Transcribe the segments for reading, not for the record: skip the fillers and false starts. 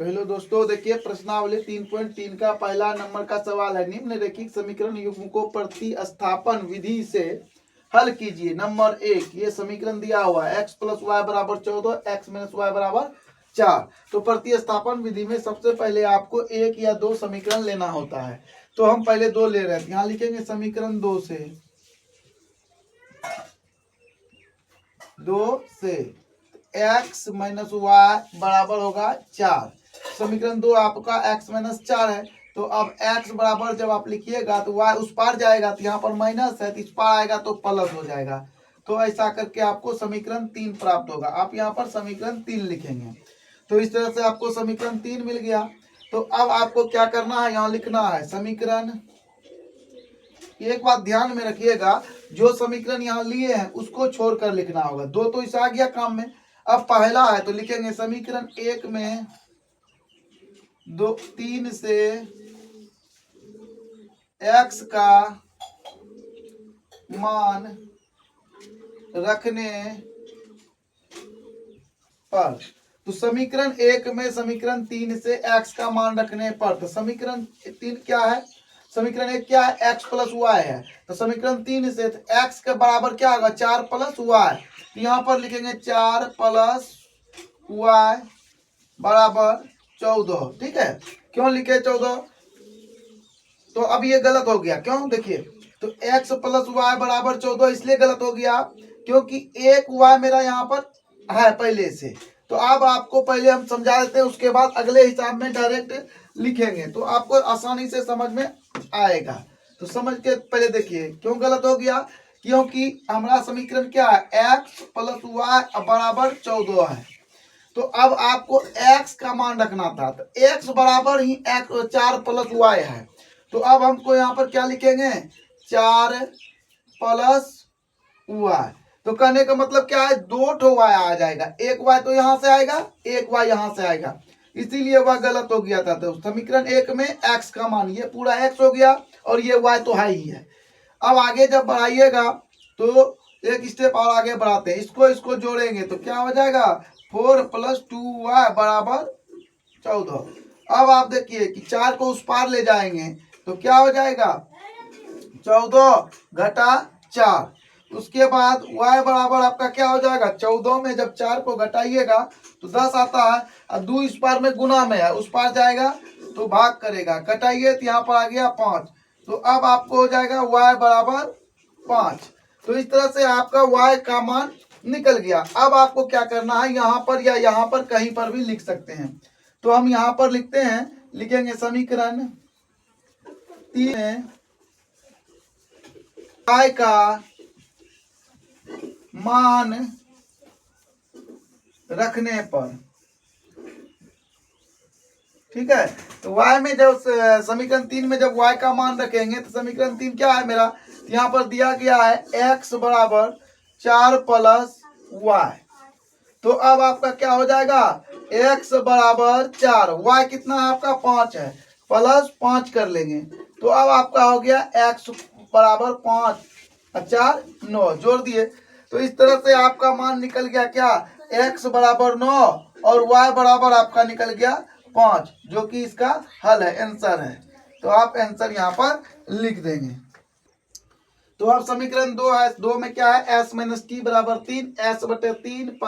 तो हेलो दोस्तों, देखिए प्रश्नावली 3.3 का पहला नंबर का सवाल है। निम्नलिखित समीकरण युग्म को प्रतिस्थापन विधि से हल कीजिए। नंबर 1, ये समीकरण दिया हुआ है x + y = 14, x - y = 4। तो प्रतिस्थापन विधि में सबसे पहले आपको एक या दो समीकरण लेना होता है। तो हम पहले दो ले रहे हैं, यहाँ लिखेंगे समीकरण 2 से x - y बराबर होगा 4। समीकरण 2 आपका x - 4 है। तो अब x बराबर जब आप लिखिएगा तो y उस पार जाएगा, तो यहाँ पर माइनस है, तो इस पार आएगा तो प्लस हो जाएगा। तो ऐसा करके आपको समीकरण 3 प्राप्त होगा। आप यहाँ पर समीकरण 3 लिखेंगे। तो इस तरह से आपको समीकरण 3 मिल गया। तो अब आपको क्या करना है, यहाँ लिखना है समीकरण। एक बात ध्यान में रखिएगा, जो समीकरण यहाँ लिए हैं उसको छोड़कर लिखना होगा। दो तो इस आ गया काम में। अब पहला है तो लिखेंगे समीकरण 1 में 3 से x का मान रखने पर। तो समीकरण 1 में समीकरण 3 से x का मान रखने पर, तो समीकरण 3 क्या है, समीकरण 1 क्या है, x + y है। तो समीकरण 3 से x के बराबर क्या होगा, 4 + y। यहाँ पर लिखेंगे 4 + y बराबर 14। ठीक है, क्यों लिखे 14? तो अब ये गलत हो गया, क्यों? देखिए, तो x + y बराबर 14 इसलिए गलत हो गया क्योंकि एक y मेरा यहाँ पर है पहले से। तो अब आपको पहले हम समझा देते हैं, उसके बाद अगले हिसाब में डायरेक्ट लिखेंगे तो आपको आसानी से समझ में आएगा। तो समझ के पहले देखिए क्यों गलत हो गया, क्योंकि हमारा समीकरण क्या है, x + y बराबर 14 है। तो अब आपको x का मान रखना था, तो x बराबर ही 4 + y है। तो अब हमको यहाँ पर क्या लिखेंगे, 4 + y। तो कहने का मतलब क्या है, 2 ठो y आ जाएगा। एक y तो यहाँ से आएगा, एक y यहाँ से आएगा, इसीलिए वह गलत हो गया था। तो समीकरण 1 में x का मान ये पूरा x हो गया और ये y तो है ही है। अब आगे जब बढ़ाइएगा तो एक स्टेप और आगे बढ़ाते हैं, इसको जोड़ेंगे तो क्या हो जाएगा, 4 + 2y बराबर 14। अब आप देखिए कि 4 को उस पार ले जाएंगे तो क्या हो जाएगा, 14 - 4। उसके बाद y बराबर आपका क्या हो जाएगा, 14 में जब 4 को घटाइएगा तो 10 आता है, और 2 इस पार में गुना में है, उस पार जाएगा तो भाग करेगा, घटाइए तो यहाँ पर आ गया 5। तो अब आपको हो जाएगा y बराबर 5। तो इस तरह से आपका y का मान निकल गया। अब आपको क्या करना है, यहाँ पर या यहाँ पर कहीं पर भी लिख सकते हैं। तो हम यहाँ पर लिखते हैं, लिखेंगे समीकरण 3 में y का मान रखने पर। ठीक है, तो y में जब समीकरण 3 में जब y का मान रखेंगे तो समीकरण 3 क्या है मेरा, तो यहाँ पर दिया गया है x बराबर 4 + y। तो अब आपका क्या हो जाएगा, x बराबर 4, y कितना है आपका 5 है, +5 कर लेंगे। तो अब आपका हो गया x बराबर 5 और 4 9, जोड़ दिए। तो इस तरह से आपका मान निकल गया क्या, x बराबर 9 और y बराबर आपका निकल गया 5, जो कि इसका हल है, आंसर है। तो आप आंसर यहाँ पर लिख देंगे। तो अब समीकरण 2 है, 2 में क्या है, s - t बराबर 3, s/3 +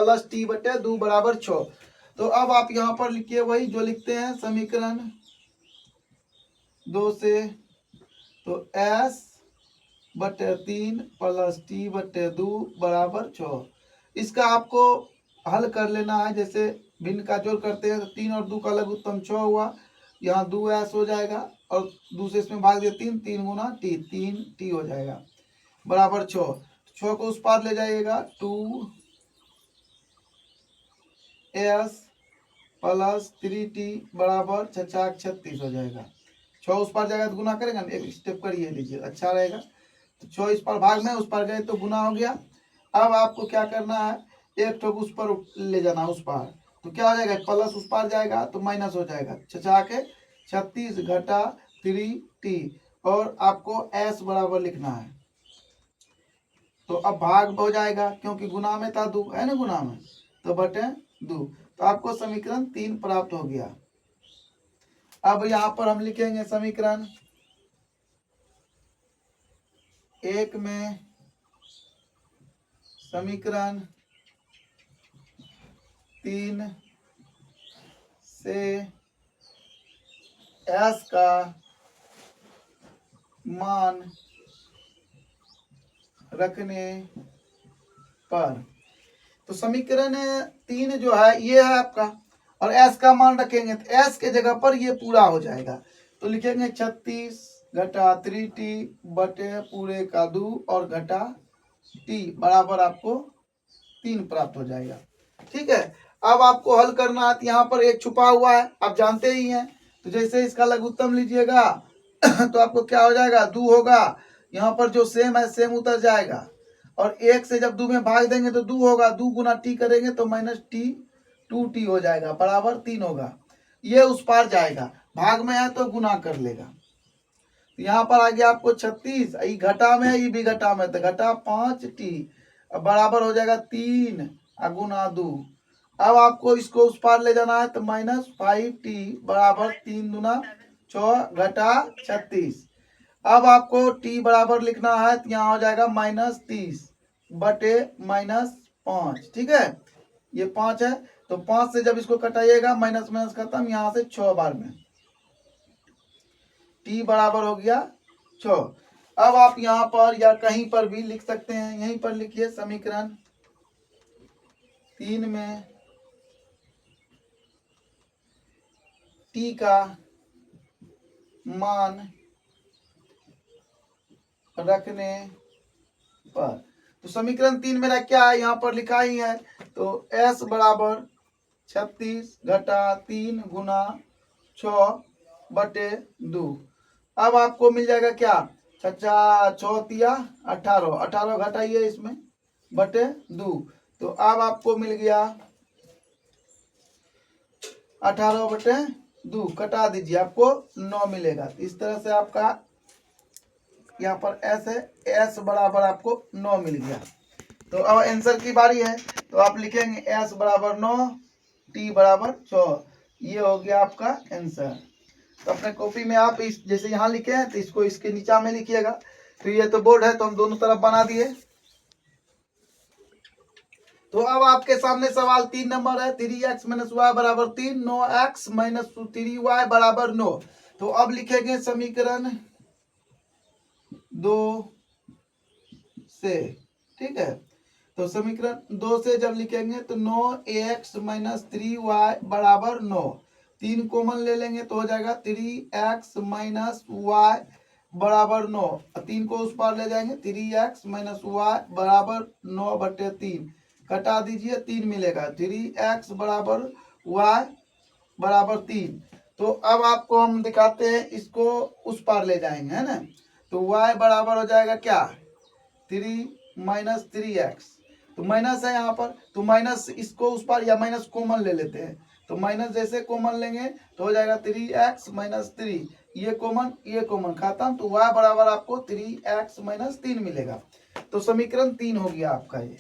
t/2 बराबर 6। तो अब आप यहाँ पर लिखिए वही जो लिखते हैं समीकरण 2 से, तो s/3 + t/2 बराबर 6। इसका आपको हल कर लेना है, जैसे भिन्न का जोड़ करते हैं तो 3 और 2 का लघुत्तम 6 हुआ, यहाँ 2s हो जाएगा और दूसरे इसमें भाग दिया 3, 3 × t, 3t हो जाएगा बराबर 6। 6 को उस पार ले जाइएगा, 2s + 3t बराबर 6 × 36 हो जाएगा। 6 उस पार जाएगा तो गुना करेगा, एक स्टेप करिए लीजिए, अच्छा रहेगा। तो 6 इस पर भाग में, उस पर गए तो गुना हो गया। अब आपको क्या करना है, एक ठोक उस पर ले जाना, उस पार, तो क्या हो जाएगा, प्लस उस पार जाएगा तो माइनस हो जाएगा, 6 × 36 - 3t, और आपको s बराबर लिखना है। तो अब भाग हो जाएगा क्योंकि गुना में था 2 है ना, गुना में, तो बटे 2। तो आपको समीकरण 3 प्राप्त हो गया। अब यहाँ पर हम लिखेंगे समीकरण 1 में समीकरण 3 से s का मान रखने पर, तो समीकरण 3 जो है ये है आपका, और s का मान रखेंगे तो s के जगह पर ये पूरा हो जाएगा, तो लिखेंगे 36 घटा 3t बटे पूरे का 2 और घटा t बराबर आपको 3 प्राप्त हो जाएगा। ठीक है, अब आपको हल करना है, यहाँ पर एक छुपा हुआ है आप जानते ही हैं, तो जैसे इसका लघुत्तम लीजिएगा तो आपको क्या हो जाएगा, 2 होगा, यहाँ पर जो सेम है सेम उतर जाएगा, और 1 से जब 2 में भाग देंगे तो 2 होगा, 2 गुना टी करेंगे तो माइनस टी 2t हो जाएगा बराबर 3 होगा, ये उस पार जाएगा, भाग में है तो गुना कर लेगा, तो यहाँ पर आ गया आपको 36, ये घटा में है ये भी घटा में, तो घटा 5t बराबर हो जाएगा 3 गुना 2। अब आपको इसको उस पार ले जाना है तो माइनस 5t बराबर 3 दूना 6 घटा 36। अब आपको t बराबर लिखना है तो यहाँ हो जाएगा -30 बटे -5। ठीक है, ये 5 है तो 5 से जब इसको कटाइएगा माइनस माइनस खत्म, यहाँ से 6 बार में t बराबर हो गया 6। अब आप यहाँ पर या कहीं पर भी लिख सकते हैं, यहीं पर लिखिए समीकरण 3 में t का मान रखने पर, तो समीकरण 3 मेरा क्या है यहाँ पर लिखा ही है, तो s बराबर 36 घटा 3 गुना 6 बटे 2। अब आपको मिल जाएगा क्या, 6 18, 18 घटाइए इसमें बटे 2, तो अब आपको मिल गया 18 बटे 2, कटा दीजिए आपको 9 मिलेगा। इस तरह से आपका यहाँ पर s है, s बराबर आपको 9 मिल गया। तो अब आंसर की बारी है, तो आप लिखेंगे s बराबर 9 t बराबर 6, ये हो गया आपका आंसर। तो अपने कॉपी में आप इस जैसे यहाँ लिखे हैं तो इसको इसके नीचा में लिखिएगा, तो ये तो बोर्ड है तो हम दोनों तरफ बना दिए। तो अब आपके सामने सवाल 3 नंबर है, 3x - y बराबर 3, 9x - 3y बराबर 9। तो अब लिखेंगे समीकरण 2 से, ठीक है, तो समीकरण 2 से जब लिखेंगे तो 9x - 3y बराबर 9, 3 कॉमन ले लेंगे तो हो जाएगा 3x - y बराबर 9, 3 को उस पार ले जाएंगे 3x - y बराबर 9 बटे 3, कटा दीजिए 3 मिलेगा, 3x बराबर y बराबर 3। तो अब आपको हम दिखाते हैं, इसको उस पार ले जाएंगे, है ना, तो y बराबर हो जाएगा क्या, 3 - 3x, तो माइनस है यहाँ पर, तो माइनस इसको उस पार या माइनस कॉमन ले लेते हैं, तो माइनस जैसे कॉमन लेंगे तो हो जाएगा 3x - 3, ये कॉमन खत्म, तो y बराबर आपको 3x - 3 मिलेगा। तो समीकरण 3 हो गया आपका ये।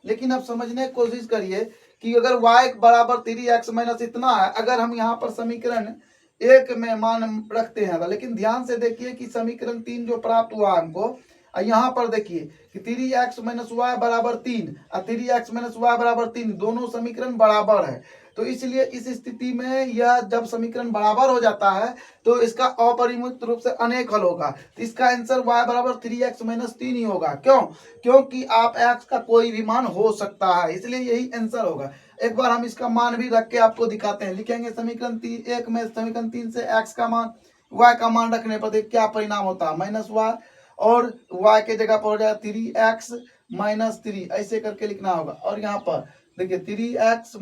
लेकिन अब समझने की कोशिश करिए कि अगर y बराबर 3x - इतना है, अगर हम यहाँ पर समीकरण 1 में मान रखते हैं, लेकिन ध्यान से देखिए कि समीकरण 3 जो प्राप्त हुआ हमको, यहाँ पर देखिए कि 3x - y बराबर 3 और 3x - y बराबर 3 दोनों समीकरण बराबर है, तो इसलिए इस स्थिति में यह जब समीकरण बराबर हो जाता है तो इसका अपरिमित रूप से अनेक हल होगा, तो इसका आंसर y बराबर 3x - 3 ही होगा। क्यों, क्योंकि आप x का कोई भी मान हो सकता है, इसलिए यही आंसर होगा। एक बार हम इसका मान भी रख के आपको दिखाते हैं, लिखेंगे समीकरण 1 में समीकरण 3 से x का मान y का मान रखने पर क्या परिणाम होता है, -y, और y के जगह पर हो जाएगा 3x - 3, ऐसे करके लिखना होगा, और यहाँ पर देखिए 3x -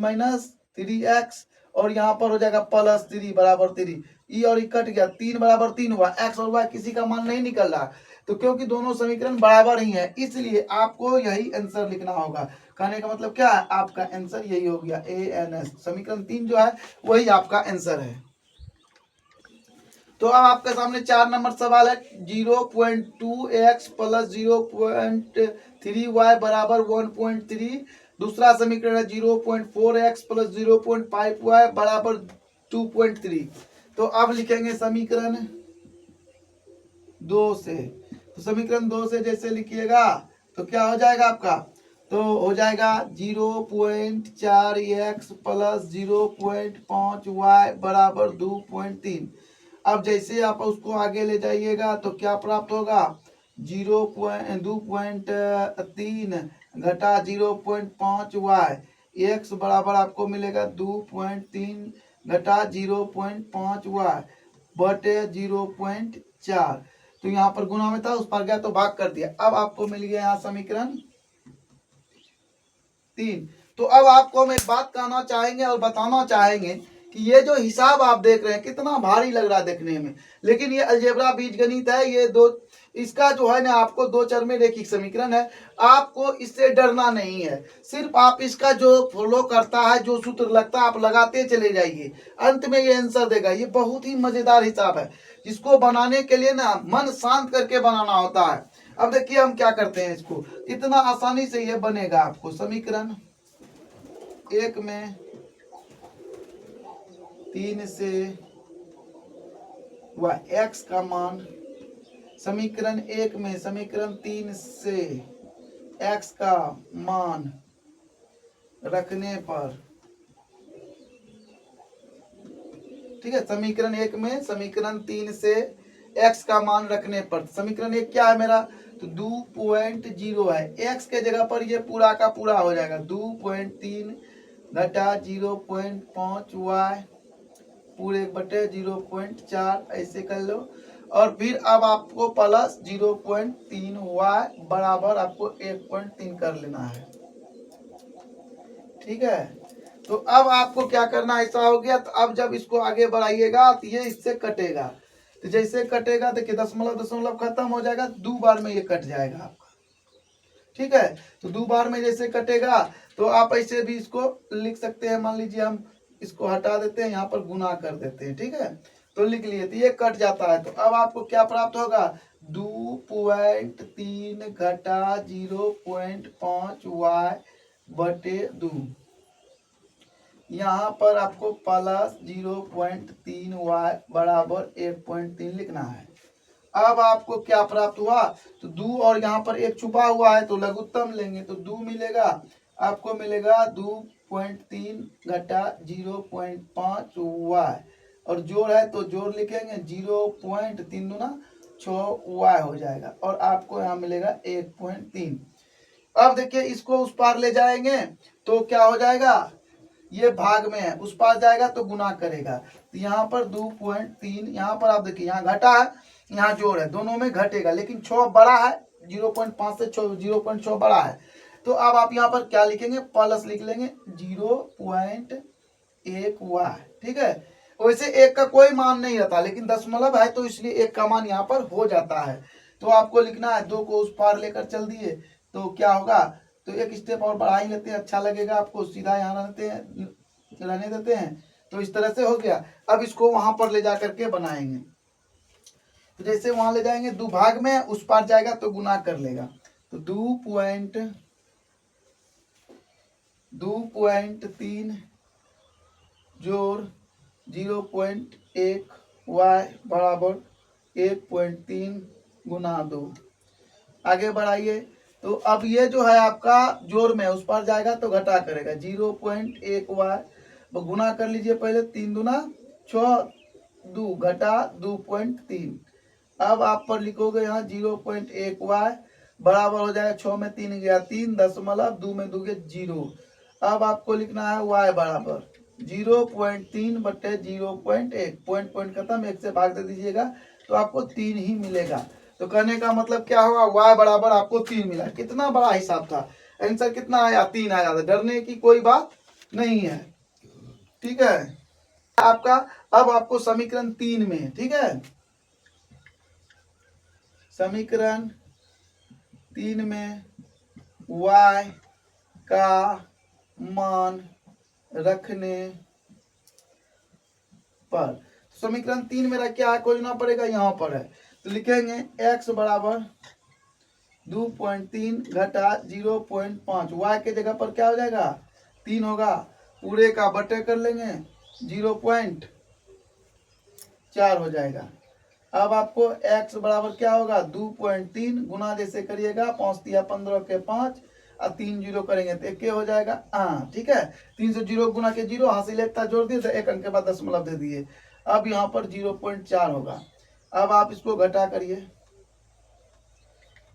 3x और यहाँ पर हो जाएगा +3 बराबर 3, ई और ई कट गया, 3 बराबर 3 हुआ, x और y किसी का मान नहीं निकल रहा, तो क्योंकि दोनों समीकरण बराबर ही है इसलिए आपको यही आंसर लिखना होगा। कहने का मतलब क्या है, आपका आंसर यही हो गया ANS, समीकरण 3 जो है वही आपका आंसर है। तो अब आपके सामने 4 नंबर सवाल है, 0.2x + 0.3y बराबर 1.3 दूसरा समीकरण है 0.4x प्लस 0.5y बराबर 2.3। तो अब लिखेंगे समीकरण 2 से। तो समीकरण 2 से जैसे लिखिएगा तो क्या हो जाएगा आपका, तो हो जाएगा 0.4x प्लस 0.5y बराबर 2.3। अब जैसे आप उसको आगे ले जाइएगा तो क्या प्राप्त होगा, 2.3 घटा 0.5y, x बराबर आपको मिलेगा 2.3 घटा 0.5y बटे 0.4। तो यहाँ पर गुना में था, उस पर गया तो भाग कर दिया। अब आपको मिल गया यहाँ समीकरण 3। तो अब आपको हम एक बात कहना चाहेंगे और बताना चाहेंगे कि ये जो हिसाब आप देख रहे हैं कितना भारी लग रहा है देखने में, लेकिन ये अलजेब्रा बीजगणित है। ये दो, इसका जो है ना आपको दो चर में रेखिक समीकरण है, आपको इससे डरना नहीं है। सिर्फ आप इसका जो फॉलो करता है, जो सूत्र लगता है आप लगाते चले जाइए, अंत में ये आंसर देगा। ये बहुत ही मजेदार हिसाब है, जिसको बनाने के लिए ना मन शांत करके बनाना होता है। अब देखिए हम क्या करते हैं, इसको इतना आसानी से ये बनेगा। आपको समीकरण 1 में 3 से व x का मान, समीकरण 1 में समीकरण 3 से x का मान रखने पर, ठीक है, समीकरण 1 में समीकरण 3 से x का मान रखने पर, समीकरण 1 क्या है मेरा, तो 2.0 है, x के जगह पर ये पूरा का पूरा हो जाएगा 2.3 घटा 0.5y पूरे बटे 0.4, ऐसे कर लो। और फिर अब आपको प्लस 0.3y बराबर आपको 1.3 कर लेना है, ठीक है। तो अब आपको क्या करना, ऐसा हो गया। तो अब जब इसको आगे बढ़ाइएगा तो ये इससे कटेगा, तो जैसे कटेगा देखिए दशमलव दशमलव खत्म हो जाएगा, 2 बार में ये कट जाएगा आपका, ठीक है। तो 2 बार में जैसे कटेगा तो आप ऐसे भी इसको लिख सकते हैं। मान लीजिए हम इसको हटा देते हैं, यहाँ पर गुना कर देते हैं, ठीक है। तो लिख लिए, तो ये कट जाता है। तो अब आपको क्या प्राप्त होगा, 2.3 घटा 0.5y बटे 2, यहाँ पर आपको प्लस 0.3y बराबर 1.3 लिखना है। अब आपको क्या प्राप्त हुआ, तो 2 और यहाँ पर एक छुपा हुआ है तो लघुत्तम लेंगे तो 2 मिलेगा, आपको मिलेगा 2.3 घटा 0.5y, और जोड़ है तो जोड़ लिखेंगे 0.3 दूना 6y हो जाएगा, और आपको यहाँ मिलेगा 1.3। अब देखिए इसको उस पार ले जाएंगे तो क्या हो जाएगा, ये भाग में है, उस पार जाएगा तो गुना करेगा। तो यहाँ पर 2.3, यहाँ पर आप देखिए यहाँ घटा है यहाँ जोड़ है, दोनों में घटेगा, लेकिन 6 बड़ा है, 0.5 से 0.6 बड़ा है। तो अब आप यहाँ पर क्या लिखेंगे, प्लस लिख लेंगे 0.1y, ठीक है। वैसे एक का कोई मान नहीं रहता, लेकिन दशमलव है तो इसलिए एक का मान यहाँ पर हो जाता है। तो आपको लिखना है 2 को उस पार लेकर चल दिए तो क्या होगा, तो एक स्टेप और बढ़ा ही लेते हैं, अच्छा लगेगा आपको, सीधा यहाँ रहने देते हैं। तो इस तरह से हो गया। अब इसको वहां पर ले जा करके बनाएंगे, तो जैसे वहां ले जाएंगे 2 भाग में, उस पार जाएगा तो गुना कर लेगा। तो 2.3 जोड़ 0.1y बराबर 1.3 गुना 2। आगे बढ़ाइए, तो अब ये जो है आपका जोड़ में उस पर जाएगा तो घटा करेगा 0.1y, गुना कर लीजिए पहले, 3 दूना 6, 2 घटा 2.3। अब आप पर लिखोगे यहाँ 0.1y बराबर हो जाएगा, 6 में 3 गया 3, दशमलव 2 में 2 गया 0। अब आपको लिखना है y बराबर 0.3 बटे 0.1, पॉइंट पॉइंट खत्म, 1 से भाग दे दीजिएगा तो आपको 3 ही मिलेगा। तो कहने का मतलब क्या होगा, y बराबर आपको 3 मिला। कितना बड़ा हिसाब था, आंसर कितना आया, 3 आया। डरने की कोई बात नहीं है, ठीक है आपका। अब आपको समीकरण 3 में, ठीक है, समीकरण 3 में y का मान रखने पर, समीकरण 3 मेरा क्या है खोजना पड़ेगा, यहाँ पर है। तो लिखेंगे x बराबर 2.3 घटा 0.5, y के जगह पर क्या हो जाएगा 3 होगा, पूरे का बटे कर लेंगे 0.4 हो जाएगा। अब आपको x बराबर क्या होगा 2.3 गुना जैसे करिएगा 5 तिया 15 के 5 और 3 जीरो करेंगे तो एक हो जाएगा। हाँ ठीक है, 3 से 0 गुना के 0 हासिल एकता जोड़ दिए तो एक अंक के बाद दशमलव दे दिए। अब यहाँ पर 0.4 होगा। अब आप इसको घटा करिए,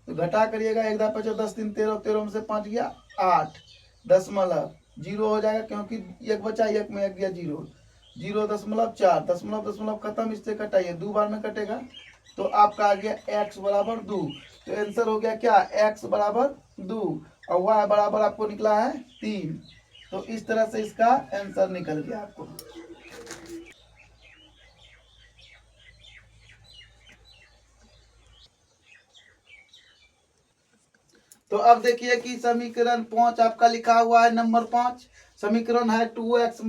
तो घटा करिएगा 1 × 5 = 10 3 13, 13 में से 5 गया 8 दशमलव 0 हो जाएगा क्योंकि एक बचा, एक में एक गया 0, 0.4 दशमलव दशमलव खत्म, इससे कटाइए 2 बार में कटेगा तो आपका आ गया x बराबर 2। तो आंसर हो गया क्या x बराबर 2 और y बराबर आपको निकला है 3। तो इस तरह से इसका आंसर निकल गया आपको। तो अब देखिए कि समीकरण 5 आपका लिखा हुआ है नंबर 5। समीकरण है 2x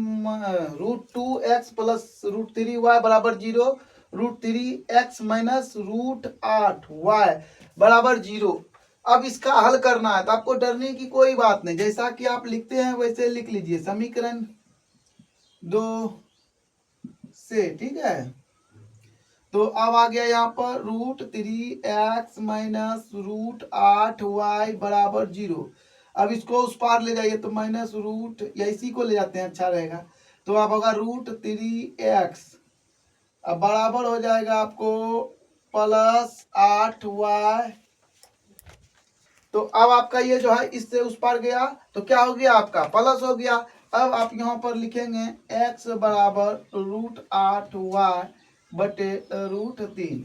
√2x प्लस √3y बराबर 0, √3x माइनस √8y बराबर 0। अब इसका हल करना है तो आपको डरने की कोई बात नहीं, जैसा कि आप लिखते हैं वैसे लिख लीजिए समीकरण 2 से, ठीक है। तो अब आ गया यहाँ पर √3x माइनस √8y बराबर 0। अब इसको उस पार ले जाइए तो माइनस रूट या इसी को ले जाते हैं, अच्छा रहेगा। तो अब होगा √3x अब बराबर हो जाएगा आपको प्लस 8y। तो अब आपका ये जो है इससे उस पार गया तो क्या हो गया आपका प्लस हो गया। अब आप यहाँ पर लिखेंगे x बराबर √8y बटे √3।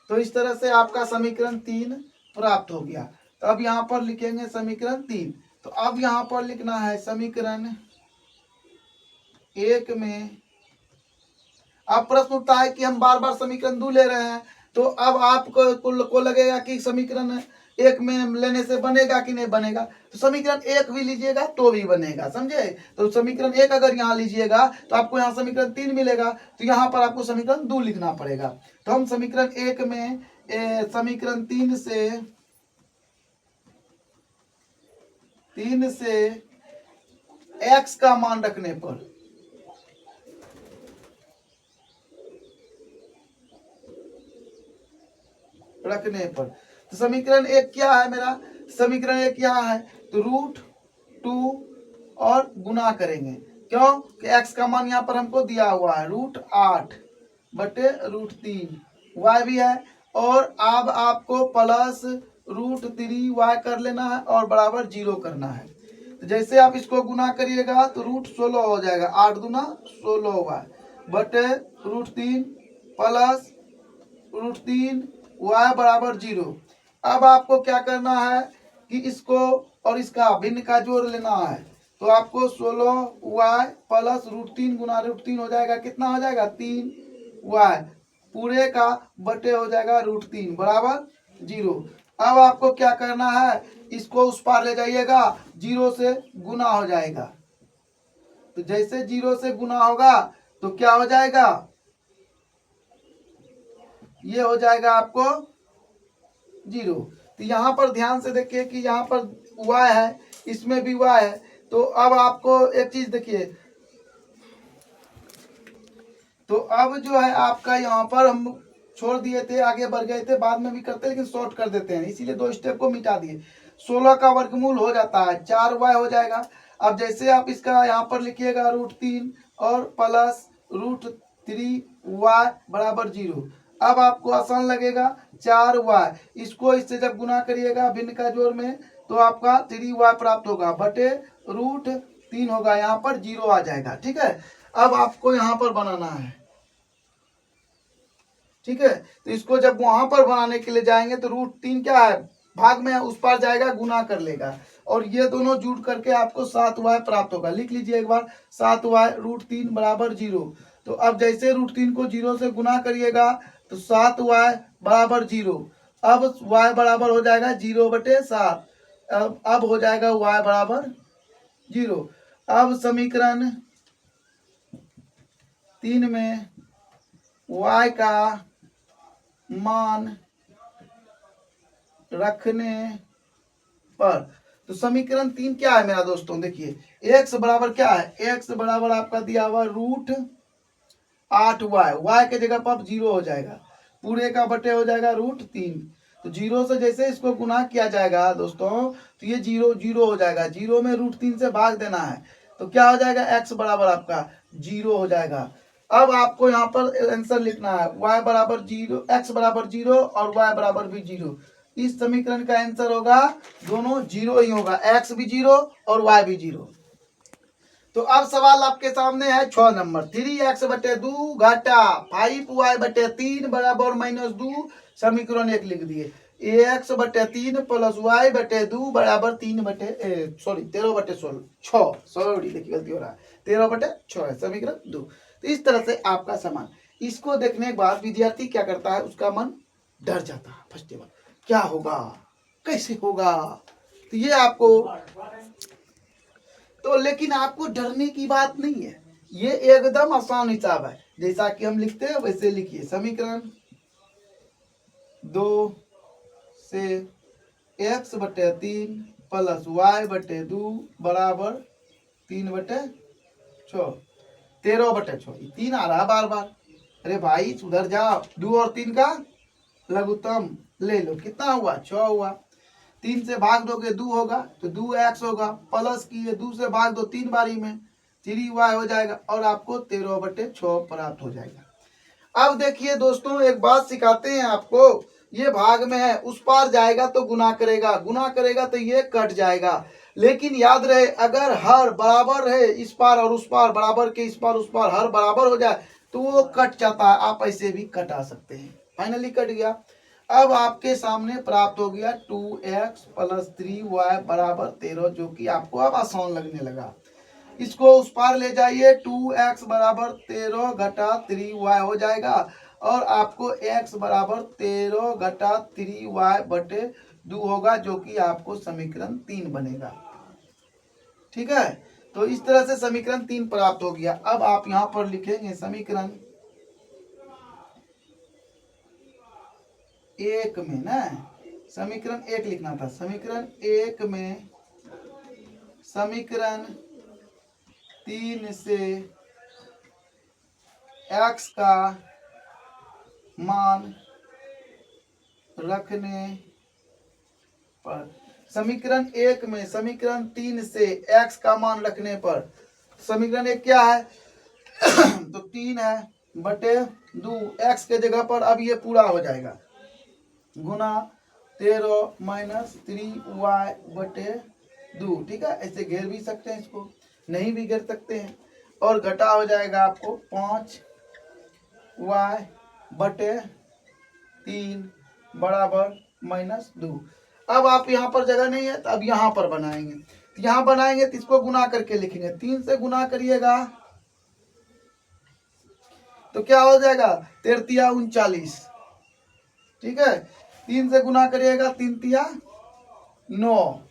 तो इस तरह से आपका समीकरण 3 प्राप्त हो गया। तो अब यहाँ पर लिखेंगे समीकरण 3। तो अब यहाँ पर लिखना है समीकरण 1 में। अब प्रश्न उठता है कि हम बार बार समीकरण 2 ले रहे हैं, तो अब आपको को लगेगा कि समीकरण 1 में लेने से बनेगा कि नहीं बनेगा। तो समीकरण 1 भी लीजिएगा तो भी बनेगा, समझे। तो समीकरण 1 अगर यहाँ लीजिएगा तो आपको यहाँ समीकरण 3 मिलेगा, तो यहाँ पर आपको समीकरण 2 लिखना पड़ेगा। तो हम समीकरण 1 में समीकरण 3 से x का मान रखने पर तो समीकरण 1 क्या है मेरा, समीकरण 1 क्या है तो √2 और गुना करेंगे, क्यों कि x का मान यहाँ पर हमको दिया हुआ है √8 बटे √3, y भी है। और अब आपको प्लस √3y कर लेना है और बराबर 0 करना है। तो जैसे आप इसको गुना करिएगा तो √16 हो जाएगा, 8 दूना 16y बटे √3 प्लस √3 y बराबर 0। अब आपको क्या करना है कि इसको और इसका भिन्न का जोड़ लेना है। तो आपको 16y प्लस √3 गुना √3 हो जाएगा, कितना हो जाएगा 3y पूरे का बटे हो जाएगा √3 बराबर 0। अब आपको क्या करना है, इसको उस पार ले जाइएगा, 0 से गुना हो जाएगा। तो जैसे 0 से गुना होगा तो क्या हो जाएगा, ये हो जाएगा आपको 0। तो यहाँ पर ध्यान से देखिए कि यहाँ पर y है, इसमें भी y है। तो अब आपको एक चीज देखिए, तो अब जो है आपका यहाँ पर हम छोड़ दिए थे, आगे बढ़ गए थे, बाद में भी करते हैं लेकिन शॉर्ट कर देते हैं, इसीलिए 2 स्टेप को मिटा दिए। 16 का वर्गमूल हो जाता है 4y हो जाएगा। अब जैसे आप इसका यहाँ पर लिखिएगा √3 और प्लस √3y बराबर 0। अब आपको आसान लगेगा 4y, इसको इससे जब गुना करिएगा भिन्न का जोड़ में तो आपका 3y प्राप्त होगा बटे √3 होगा, यहाँ पर 0 आ जाएगा, ठीक है। अब आपको यहाँ पर बनाना है, ठीक है। तो इसको जब वहां पर बनाने के लिए जाएंगे तो √3 क्या है भाग में उस पार जाएगा, गुना कर लेगा और ये दोनों जुड़ करके आपको 7y प्राप्त होगा। लिख लीजिए एक बार 7y √3 बराबर 0। तो अब जैसे √3 को 0 से गुना करिएगा तो 7y बराबर 0। अब y बराबर हो जाएगा 0 बटे 7। अब हो जाएगा y बराबर 0। अब समीकरण 3 में y का मान रखने पर। तो समीकरण 3 क्या है मेरा दोस्तों, देखिए x बराबर क्या है, x बराबर आपका दिया हुआ √8y, y के जगह पर 0 हो जाएगा, पूरे का बटे हो जाएगा √3। तो 0 से जैसे इसको गुना किया जाएगा दोस्तों, तो ये 0 0 हो जाएगा, 0 में √3 से भाग देना है, तो क्या हो जाएगा, x बराबर आपका 0 हो जाएगा। अब आपको यहाँ पर आंसर लिखना है, y बराबर 0, x बराबर 0 और y बराबर भी 0। इस समीकरण का आंसर होगा दोनों 0 ही होगा, x भी 0 और y भी 0। तो अब सवाल आपके सामने है 6 नंबर, 3x बटे 2 घटा 5y बटे 3 बराबर -2, समीकरण 1 लिख दिए। ax बटे 3 प्लस y बटे 2 बराबर 13 बटे 16, सॉरी देखिए गलती हो रहा है, 13/6 है समीकरण 2। तो इस तरह से आपका समान, इसको देखने के बाद विद्यार्थी क्या करता है, उसका मन डर जाता है फर्स्ट बार, क्या होगा, कैसे होगा। तो ये आपको, तो लेकिन आपको डरने की बात नहीं है, ये एकदम आसान हिसाब है, जैसा कि हम लिखते हैं वैसे लिखिए। समीकरण 2 से x बटे 3 प्लस y बटे 2 बराबर 3/6, 13/6, 3 आ रहा बार बार, अरे भाई सुधर जाओ, 2 और 3 का लघुत्तम ले लो, कितना हुआ, 6 हुआ, 3 से भाग दोगे 2 होगा, तो 2x होगा, प्लस किए 2 से भाग दो 3 बारी में, 3y हो जाएगा और आपको 13/6 प्राप्त हो जाएगा। अब देखिए दोस्तों एक बात सिखाते हैं आपको, ये भाग में है, उस पार जाएगा तो गुना करेगा, गुना करेगा तो ये कट जाएगा, लेकिन याद रहे अगर हर बराबर है, इस पार और उस पार बराबर के, इस पार उस पार हर बराबर हो जाए तो वो कट जाता है, आप ऐसे भी कटा सकते हैं। फाइनली कट गया। अब आपके सामने प्राप्त हो गया 2x प्लस 3y बराबर 13, जो कि आपको अब आसान लगने लगा। इसको उस पार ले जाइए, 2x बराबर 13 घटा 3y हो जाएगा और आपको x बराबर 13 घटा 3y बटे 2 होगा, जो कि आपको समीकरण 3 बनेगा। ठीक है, तो इस तरह से समीकरण 3 प्राप्त हो गया। अब आप यहां पर लिखेंगे समीकरण 1 में ना, समीकरण 1 लिखना था, समीकरण 1 में समीकरण 3 से x का मान रखने पर, समीकरण 1 में समीकरण 3 से x का मान रखने पर, समीकरण 1 क्या है तो 3 है बटे 2, x के जगह पर अब ये पूरा हो जाएगा, गुना 13 माइनस 3y बटे 2। ठीक है, ऐसे घेर भी सकते हैं, इसको नहीं भी घेर सकते हैं, और घटा हो जाएगा आपको 5y बटे 3 बराबर -2। अब आप यहाँ पर जगह नहीं है तो अब यहाँ पर बनाएंगे, तो यहाँ बनाएंगे तो इसको गुना करके लिखेंगे, 3 से गुना करिएगा तो क्या हो जाएगा, 3 तिया 39। ठीक है, 3 से गुना करिएगा, 3 तिया 9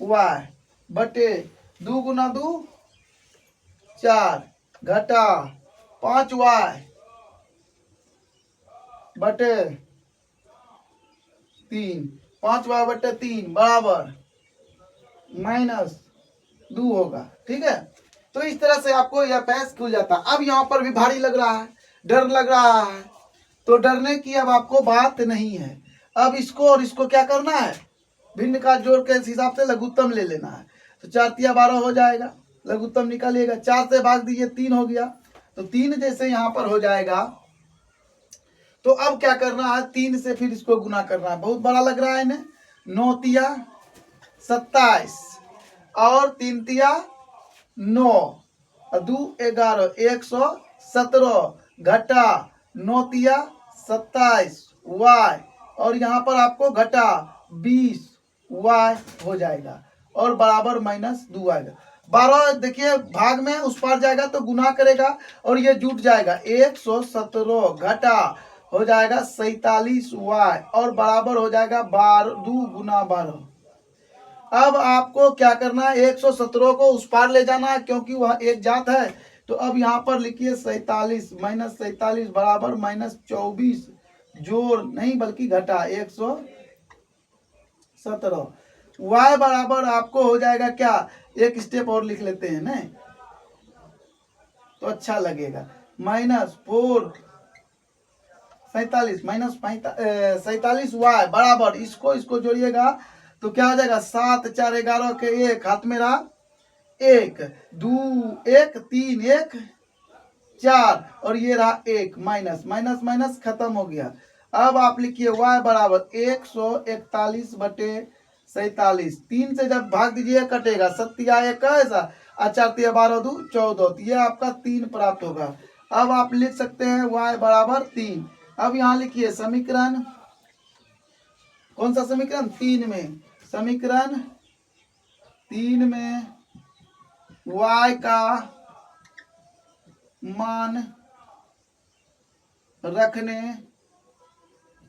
y बटे 2 गुना 2 4 घटा 5y बटे 3, 5y बटे 3 बराबर -2 होगा। ठीक है, तो इस तरह से आपको यह पैस खुल जाता। अब यहाँ पर भी भारी लग रहा है, डर लग रहा है, तो डरने की अब आपको बात नहीं है। अब इसको और इसको क्या करना है, भिन्न का जोड़ के हिसाब से लघुत्तम ले लेना है। तो 4 तिया 12 हो जाएगा, लघुत्तम निकालिएगा, 4 से भाग दीजिए 3 हो गया, तो 3 जैसे यहाँ पर हो जाएगा। तो अब क्या करना है, 3 से फिर इसको गुना करना है, बहुत बड़ा लग रहा है इन्हें, 9 तिया 27 और 3 तिया 9 और 2 11, 117 घटा 9 तिया 27 y, और यहाँ पर आपको घटा 20 y हो जाएगा और बराबर -2 आएगा। 12 देखिए भाग में उस पार जाएगा तो गुना करेगा और ये जुट जाएगा, 117 घटा हो जाएगा 47 y और बराबर हो जाएगा 2 गुना 12। अब आपको क्या करना है, 117 को उस पार ले जाना है क्योंकि वह एक जात है। तो अब यहाँ पर लिखिए 47 -47 बराबर -24, जोड़ नहीं बल्कि घटा 117। y बराबर आपको हो जाएगा क्या, एक स्टेप और लिख लेते हैं ना तो अच्छा लगेगा, -4 47 -47 y बराबर, इसको जोड़िएगा तो क्या हो जाएगा, 7 4 11 के 1 हाथ में रहा 1 2 1 3 1 4 और ये रहा 1 माइनस माइनस माइनस खत्म हो गया। अब आप लिखिए y बराबर 141 बटे 47, 3 से जब भाग दीजिए कटेगा, 7 1 ऐसा, 4 12 2 14, तो ये आपका 3 प्राप्त होगा। अब आप लिख सकते हैं y बराबर 3। अब यहाँ लिखिए समीकरण, कौन सा समीकरण, 3 में, समीकरण 3 में y का मान रखने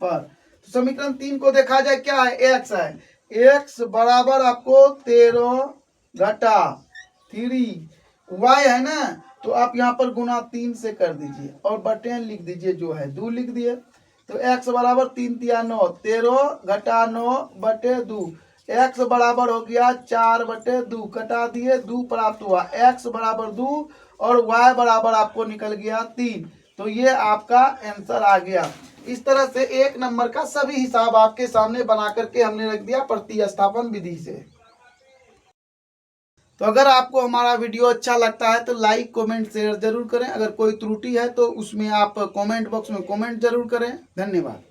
पर, तो समीकरण 3 को देखा जाए क्या है, x है, x बराबर आपको 13 घटा 3 y है ना, तो आप यहाँ पर गुना 3 से कर दीजिए और बटे लिख दीजिए, जो है 2 लिख दिए, तो x बराबर 3 3 9, 13 घटा 9 बटे 2, x बराबर हो गया 4 बटे 2, कटा दिए 2 प्राप्त हुआ, x बराबर 2 और y बराबर आपको निकल गया 3, तो ये आपका आंसर आ गया। इस तरह से 1 नंबर का सभी हिसाब आपके सामने बना करके हमने रख दिया प्रतिस्थापन विधि से। तो अगर आपको हमारा वीडियो अच्छा लगता है तो लाइक कमेंट शेयर जरूर करें, अगर कोई त्रुटि है तो उसमें आप कमेंट बॉक्स में कमेंट जरूर करें। धन्यवाद।